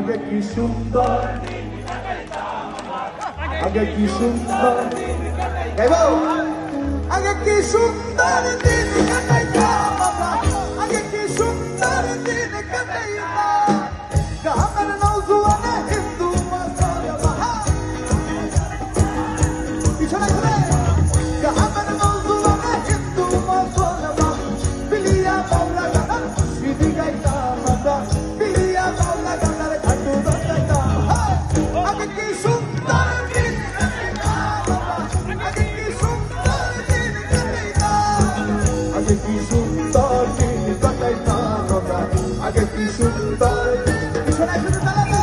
আগে কি সুন্দর, আগে কি সুন্দর, আগে কি সুন্দর দিন কাটাইতাম আমরা, আগে কি সুন্দর দিন কাটাইতাম। গ্রামের নৌজওয়ানে হিন্দু মুসলমান, পিছনে ঘুরে গ্রামের নৌজওয়ানে হিন্দু মুসলমান, বিলিয়া বাউলা গান মুর্শিদি গাইতাম আমরা, বিলিয়া বাউলা গানের ঘাটু গাইতাম। আগে কি সুন্দর দিন কাটাইতাম আমরা, আগে কি সুন্দর দিন কাটাইতাম, আগে কি সুন্দর দিন কাটাইতাম আমরা, আগে কি সুন্দর দিন। পিছনে ঘুরে দাঁড়াবে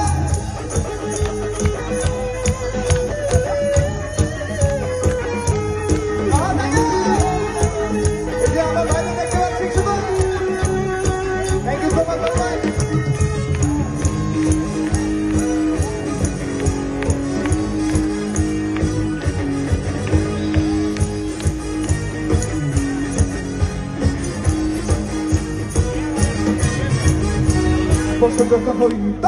বসন্ত হইত,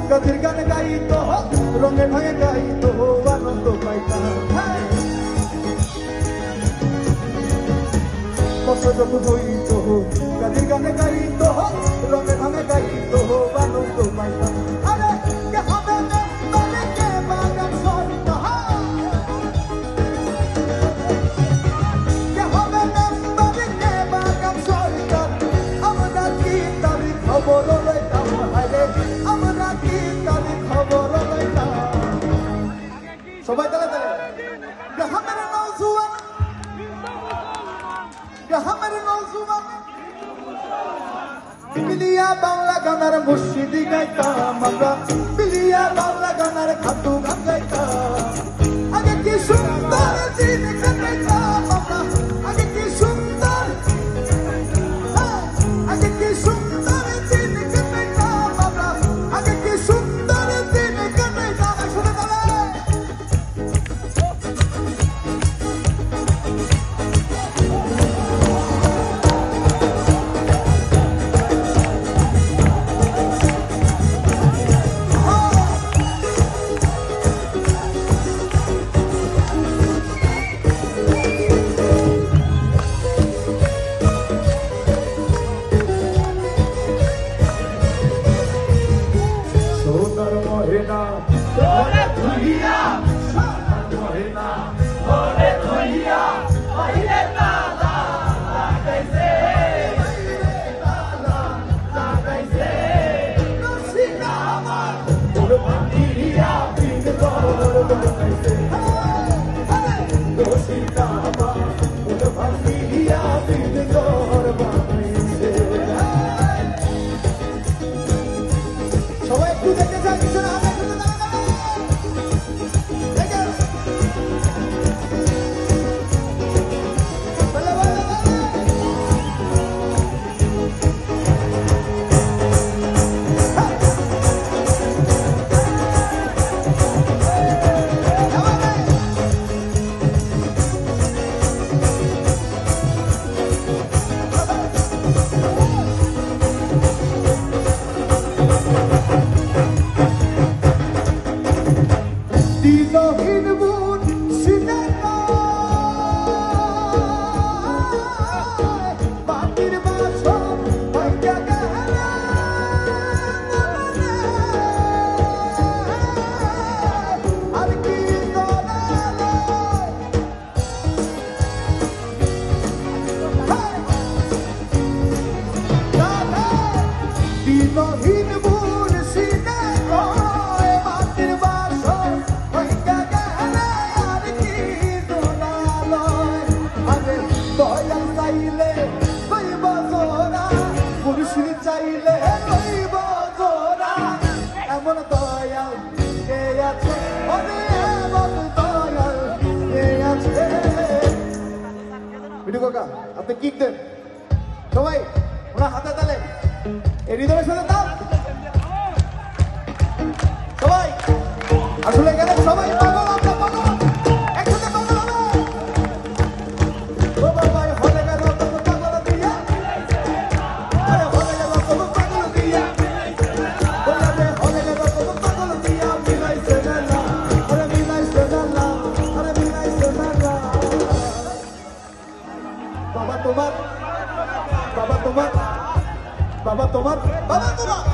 গাছের গানে গাইত, রঙে ঢঙে গাইত, আনন্দ পাইতাম। বসন্ত হইত, গাছের গানে গাইত, রঙে ঢঙে গাইত, আনন্দ পাইতাম। আরে কে হবে মেম্বারে, কে বাগান সরকার, কে হবে মেম্বারে, কে বাগান সরকার, আমরা কি তার খবর লইতাম, আমরা কি তার খবর লইতাম। সবাই তালে তালে গ্রামের নৌজওয়ান, গ্রামের নৌজওয়ান, বিলিয়া বাংলা গানের মুর্শিদি গাইতাম আমরা, বিলিয়া বাংলা গানের খাটু গান গাইতাম। আগে কি সুন্দর দিন কাটাইতাম আমরা, আগে কি সুন্দর, আগে কি সুন্দর দিন কাটাইতাম আমরা, আগে কি সুন্দর দিন কাটাইতাম। শুনে তালে সোনার মহেনা তোরে ধুইয়া, সোনার মহেনা তোরে ধুইয়া, বাইরে তালা লাগাইছে, তালা লাগাইছে, রসিকা আমার তোর ভাঙিয়া দিন বড় বানাইছে, রসিকা আমার তোর ভাঙিয়া দিন বড় বানাইছে। সবাই একটু দেখে যান, পিছনে হাতে খুলে দাঁড়াবে দেখে বলে বলে দিনহীন বুন সিনেমা বাতির বাসন ভাইয়া গেলে আর কি দলালে দিনহীন বুন সিনেমা বাতির বাসন ভাইয়া গেলে আর কি দলালে। আরে দয়াল চাইলে কইব জোরা, মুর্শিদ চাইলে কইব জোরা, এমন দয়াল কে আছে, ওরে এমন দয়াল কে আছে। বিটু কাকা আপনি কিক দেন, সবাই ওনার হাতে তালে, এই হৃদয়ের সাথে তাল, সবাই আসলে গেলে সবাই পাগল, আমরা পাগল, একসাথে পাগল হবে। ও বাবা হলে গেল তবু পাগল দিয়া, আরে হলে গেল তবু পাগল দিয়া, হলে গেল বাবা তোমার বাবা তোমার বাবা তোমার বাবা তোমার